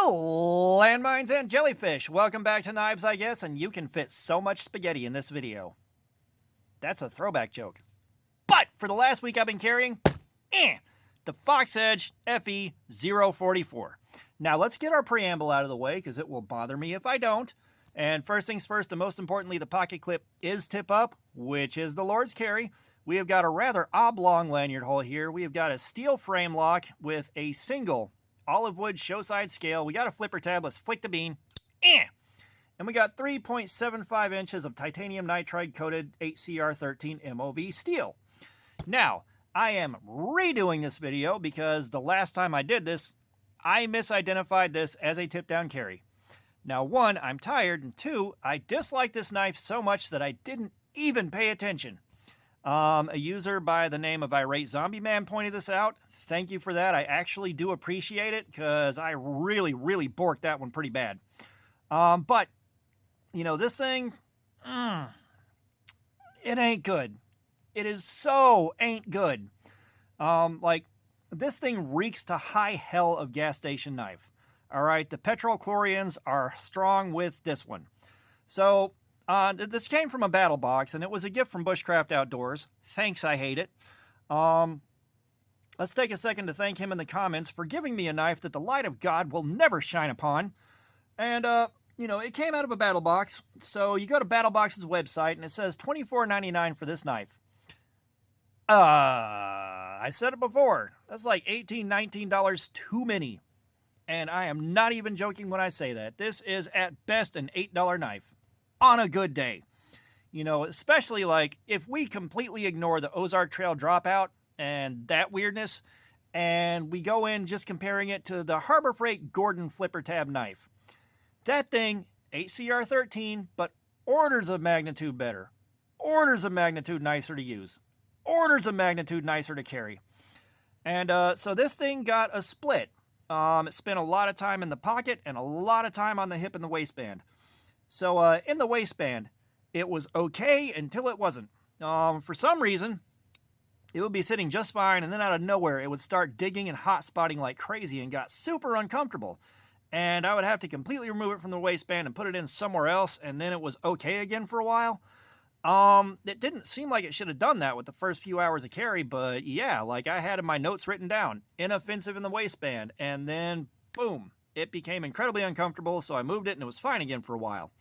Landmines and jellyfish, welcome back to Knives, I guess, and you can fit so much spaghetti in this video. That's a throwback joke. But for the last week I've been carrying the Fox Edge FE-044. Now let's get our preamble out of the way because it will bother me if I don't. And first things first, and most importantly, the pocket clip is tip up, which is the Lord's carry. We have got a rather oblong lanyard hole here. We have got a steel frame lock with a single olive wood show side scale. We got a flipper tab. Let's flick the bean. And we got 3.75 inches of titanium nitride coated HCR13 MOV steel. Now, I am redoing this video because the last time I did this, I misidentified this as a tip down carry. Now, one, I'm tired, and two, I dislike this knife so much that I didn't even pay attention. A user by the name of Irate Zombie Man pointed this out. Thank you for that. I actually do appreciate it because I really borked that one pretty bad. But, you know, this thing, it ain't good. It is so ain't good. Like, this thing reeks to high hell of gas station knife. All right, the petrol chlorians are strong with this one. So, this came from a battle box, and it was a gift from Bushcraft Outdoors. Thanks, I hate it. Let's take a second to thank him in the comments for giving me a knife that the light of God will never shine upon. And, you know, it came out of a battle box. So you go to BattleBox's website, and it says $24.99 for this knife. I said it before. That's like $18, $19 too many. And I am not even joking when I say that. This is at best an $8 knife on a good day. You know, especially like if we completely ignore the Ozark Trail dropout and that weirdness, and we go in just comparing it to the Harbor Freight Gordon flipper tab knife. That thing, HCR13, but orders of magnitude better. Orders of magnitude nicer to use. Orders of magnitude nicer to carry. And so this thing got a split. It spent a lot of time in the pocket and a lot of time on the hip and the waistband. So in the waistband, it was okay until it wasn't. For some reason, it would be sitting just fine, and then out of nowhere, it would start digging and hot spotting like crazy and got super uncomfortable. And I would have to completely remove it from the waistband and put it in somewhere else, and then it was okay again for a while. It didn't seem like it should have done that with the first few hours of carry, but yeah, like I had in my notes written down, inoffensive in the waistband, and then boom, it became incredibly uncomfortable, so I moved it and it was fine again for a while.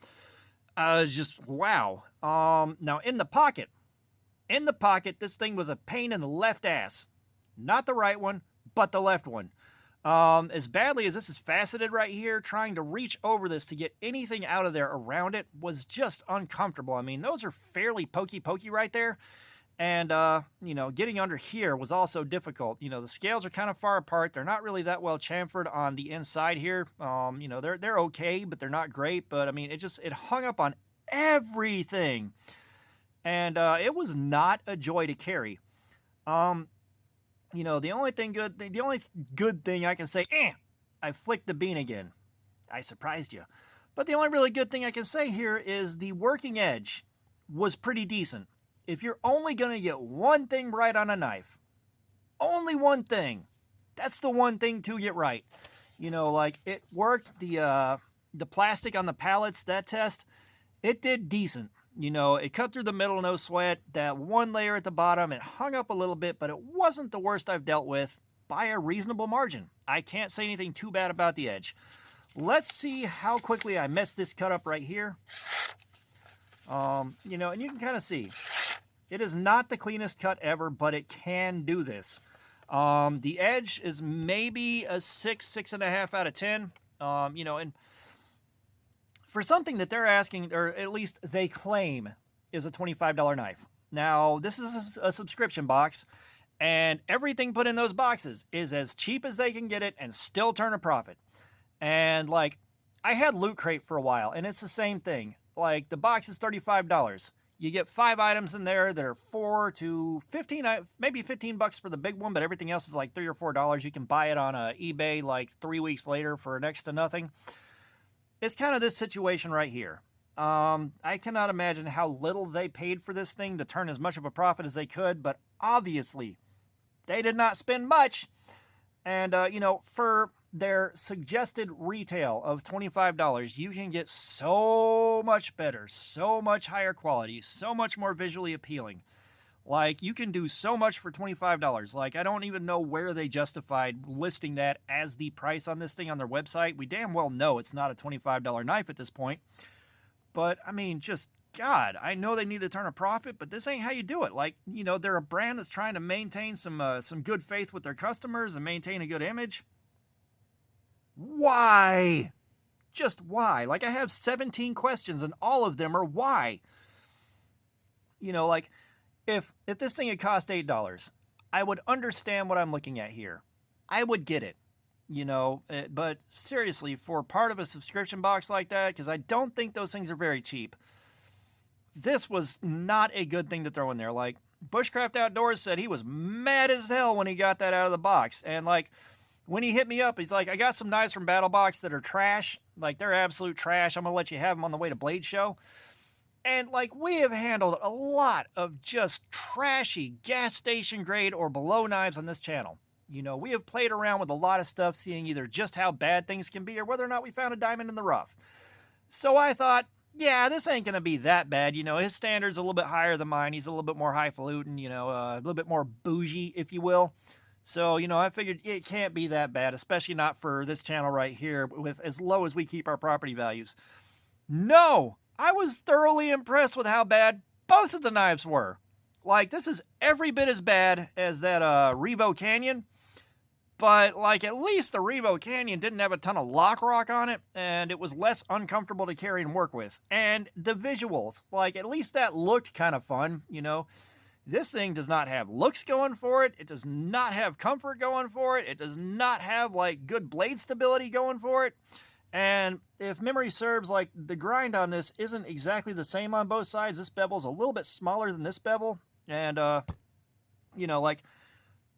Just wow. Now in the pocket, this thing was a pain in the left ass. Not the right one, but the left one. As badly as this is faceted right here, trying to reach over this to get anything out of there around it was just uncomfortable. I mean, those are fairly pokey right there. And, you know, getting under here was also difficult. You know, the scales are kind of far apart. They're not really that well chamfered on the inside here. You know, they're okay, but they're not great. But, I mean, it hung up on everything. And, it was not a joy to carry. You know, the only good thing I can say, I flicked the bean again. I surprised you. But the only really good thing I can say here is the working edge was pretty decent. If you're only going to get one thing right on a knife, only one thing, that's the one thing to get right. You know, like it worked, the plastic on the pallets, that test, it did decent. You know, it cut through the middle, no sweat. That one layer at the bottom, it hung up a little bit, but it wasn't the worst I've dealt with by a reasonable margin. I can't say anything too bad about the edge. Let's see how quickly I messed this cut up right here. You know, and you can kind of see, it is not the cleanest cut ever, but it can do this. The edge is maybe a 6.5 out of 10. You know, and for something that they're asking, or at least they claim, is a $25 knife. Now, this is a subscription box, and everything put in those boxes is as cheap as they can get it and still turn a profit. And, like, I had Loot Crate for a while, and it's the same thing. Like, the box is $35. You get 5 items in there that are $4 to $15, maybe $15 for the big one, but everything else is like $3 or $4. You can buy it on eBay like 3 weeks later for next to nothing. It's kind of this situation right here. I cannot imagine how little they paid for this thing to turn as much of a profit as they could, but obviously they did not spend much. And, you know, for their suggested retail of $25, you can get so much better, so much higher quality, so much more visually appealing. Like, you can do so much for $25. Like, I don't even know where they justified listing that as the price on this thing on their website. We damn well know it's not a $25 knife at this point. But, I mean, just, God, I know they need to turn a profit, but this ain't how you do it. Like, you know, they're a brand that's trying to maintain some good faith with their customers and maintain a good image. Why? Just why? Like, I have 17 questions, and all of them are why. You know, like, if this thing had cost $8, I would understand what I'm looking at here. I would get it, you know, but seriously, for part of a subscription box like that, because I don't think those things are very cheap, this was not a good thing to throw in there. Like, Bushcraft Outdoors said he was mad as hell when he got that out of the box. And, like, when he hit me up, he's like, I got some knives from BattleBox that are trash. Like, they're absolute trash. I'm going to let you have them on the way to Blade Show. And, like, we have handled a lot of just trashy gas station grade or below knives on this channel. You know, we have played around with a lot of stuff, seeing either just how bad things can be or whether or not we found a diamond in the rough. So I thought, yeah, this ain't going to be that bad. You know, his standard's a little bit higher than mine. He's a little bit more highfalutin, you know, a little bit more bougie, if you will. So, you know, I figured it can't be that bad, especially not for this channel right here, with as low as we keep our property values. No! I was thoroughly impressed with how bad both of the knives were. Like, this is every bit as bad as that Revo Canyon, but, like, at least the Revo Canyon didn't have a ton of lock rock on it, and it was less uncomfortable to carry and work with. And the visuals, like, at least that looked kind of fun, you know. This thing does not have looks going for it. It does not have comfort going for it. It does not have, like, good blade stability going for it. And if memory serves, like, the grind on this isn't exactly the same on both sides. This bevel's a little bit smaller than this bevel. And, you know, like,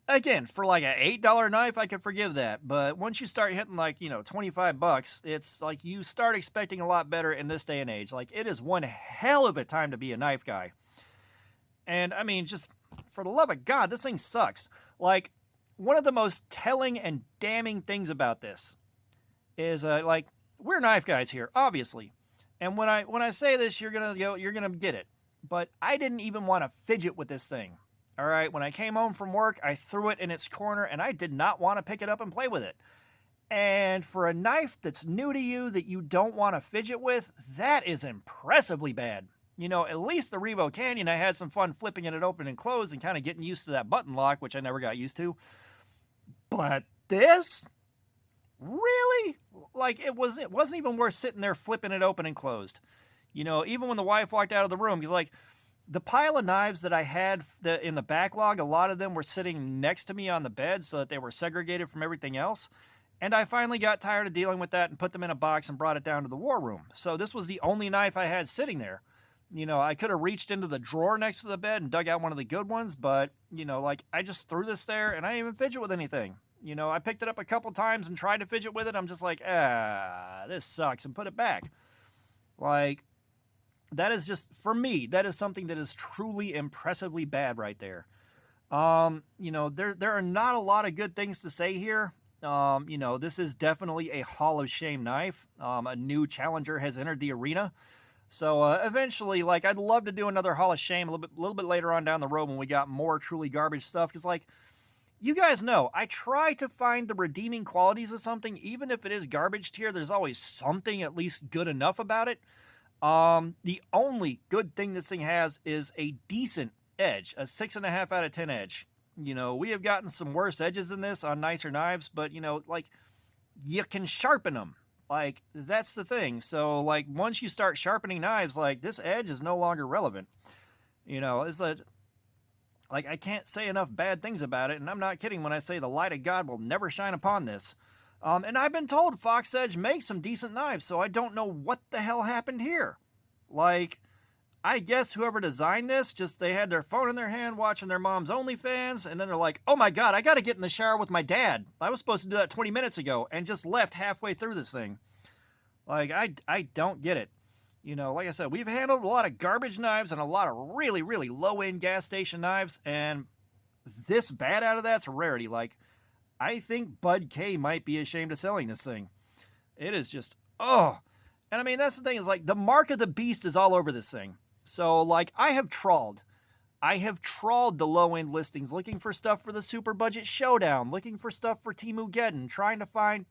again, for like an $8 knife, I could forgive that. But once you start hitting, like, you know, $25, it's like you start expecting a lot better in this day and age. Like, it is one hell of a time to be a knife guy. And, I mean, just for the love of God, this thing sucks. Like, one of the most telling and damning things about this is, like, we're knife guys here, obviously. And when I say this, you're gonna get it. But I didn't even want to fidget with this thing. All right, when I came home from work, I threw it in its corner, and I did not want to pick it up and play with it. And for a knife that's new to you that you don't want to fidget with, that is impressively bad. You know, at least the Revo Canyon, I had some fun flipping it open and closed and kind of getting used to that button lock, which I never got used to. But this? Really? Like, it wasn't even worth sitting there flipping it open and closed. You know, even when the wife walked out of the room, because, like, the pile of knives that I had in the backlog, a lot of them were sitting next to me on the bed so that they were segregated from everything else. And I finally got tired of dealing with that and put them in a box and brought it down to the war room. So this was the only knife I had sitting there. You know, I could have reached into the drawer next to the bed and dug out one of the good ones, but, you know, like, I just threw this there and I didn't even fidget with anything. You know, I picked it up a couple times and tried to fidget with it. I'm just like, this sucks, and put it back. Like, that is just, for me, that is something that is truly impressively bad right there. You know, there are not a lot of good things to say here. You know, this is definitely a Hall of Shame knife. A new challenger has entered the arena. So eventually, like, I'd love to do another Hall of Shame a little bit later on down the road when we got more truly garbage stuff. Because, like, you guys know, I try to find the redeeming qualities of something. Even if it is garbage tier, there's always something at least good enough about it. The only good thing this thing has is a decent edge, a 6.5 out of 10 edge. You know, we have gotten some worse edges than this on nicer knives, but, you know, like, you can sharpen them. Like, that's the thing. So, like, once you start sharpening knives, like, this edge is no longer relevant. You know, it's like, I can't say enough bad things about it, and I'm not kidding when I say the light of God will never shine upon this. And I've been told Fox Edge makes some decent knives, so I don't know what the hell happened here. Like, I guess whoever designed this, just they had their phone in their hand watching their mom's OnlyFans, and then they're like, oh my God, I gotta get in the shower with my dad. I was supposed to do that 20 minutes ago, and just left halfway through this thing. Like, I don't get it. You know, like I said, we've handled a lot of garbage knives and a lot of really, really low-end gas station knives, and this bad out of that's a rarity. Like, I think Bud K might be ashamed of selling this thing. It is just, oh. And I mean, that's the thing, is like the mark of the beast is all over this thing. So like I have trawled the low-end listings looking for stuff for the Super Budget Showdown, looking for stuff for Temugeddon, trying to find,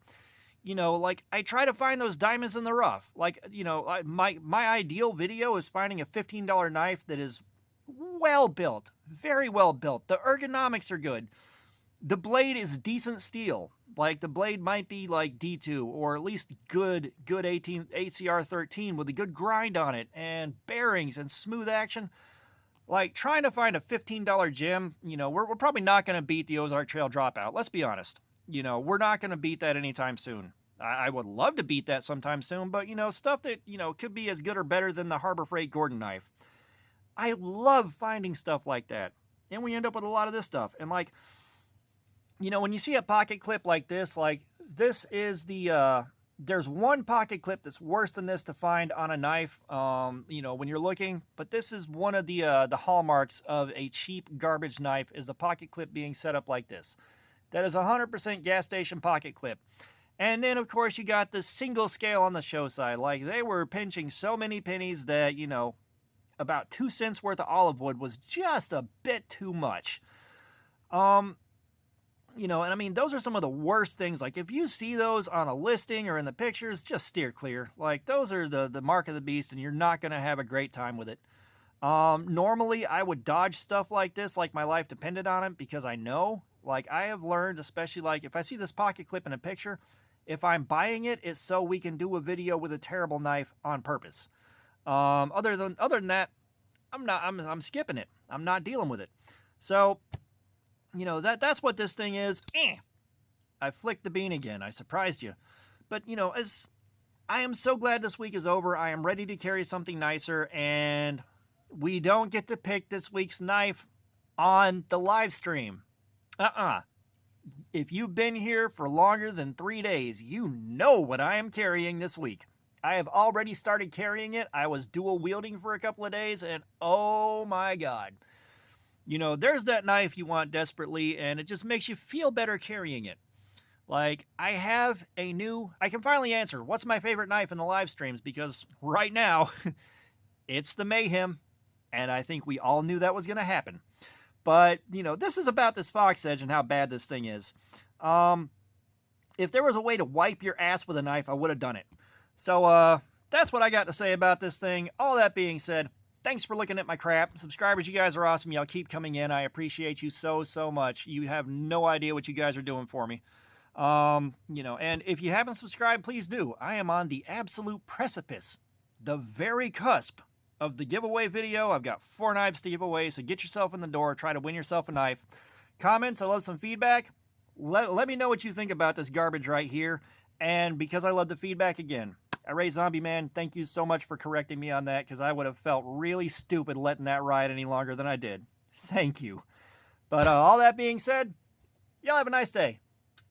like I try to find those diamonds in the rough. Like, my ideal video is finding a $15 knife that is well built, very well built. The ergonomics are good. The blade is decent steel. Like the blade might be like D2 or at least good 18 ACR 13 with a good grind on it and bearings and smooth action. Like trying to find a $15 gem, we're probably not going to beat the Ozark Trail Dropout. Let's be honest. We're not going to beat that anytime soon. I would love to beat that sometime soon, but stuff that, could be as good or better than the Harbor Freight Gordon knife. I love finding stuff like that. And we end up with a lot of this stuff. And like, when you see a pocket clip like this is the, there's one pocket clip that's worse than this to find on a knife, when you're looking, but this is one of the hallmarks of a cheap garbage knife is the pocket clip being set up like this. That is 100% gas station pocket clip. And then, of course, you got the single scale on the show side. Like, they were pinching so many pennies that, about 2 cents worth of olive wood was just a bit too much. And I mean, those are some of the worst things. Like, if you see those on a listing or in the pictures, just steer clear. Like, those are the mark of the beast, and you're not going to have a great time with it. Normally, I would dodge stuff like this, like my life depended on it, because I know, like, I have learned, especially, like, if I see this pocket clip in a picture, if I'm buying it, it's so we can do a video with a terrible knife on purpose. Other than that, I'm skipping it. I'm not dealing with it. So, that's what this thing is. I flicked the bean again. I surprised you. But, as I am so glad this week is over. I am ready to carry something nicer, and we don't get to pick this week's knife on the live stream. If you've been here for longer than 3 days, you know what I am carrying this week. I have already started carrying it. I was dual wielding for a couple of days, and oh my God. There's that knife you want desperately, and it just makes you feel better carrying it. Like, I can finally answer, what's my favorite knife in the live streams? Because right now, it's the Mayhem, and I think we all knew that was going to happen. But, this is about this Fox Edge and how bad this thing is. If there was a way to wipe your ass with a knife, I would have done it. So, that's what I got to say about this thing. All that being said, thanks for looking at my crap. Subscribers, you guys are awesome. Y'all keep coming in. I appreciate you so much. You have no idea what you guys are doing for me. And if you haven't subscribed, please do. I am on the absolute precipice, the very cusp of the giveaway video. I've got 4 knives to give away, so get yourself in the door. Try to win yourself a knife. Comments, I love some feedback. Let me know what you think about this garbage right here. And because I love the feedback, again, Ray Zombie Man, thank you so much for correcting me on that, because I would have felt really stupid letting that ride any longer than I did. Thank you. But all that being said, y'all have a nice day.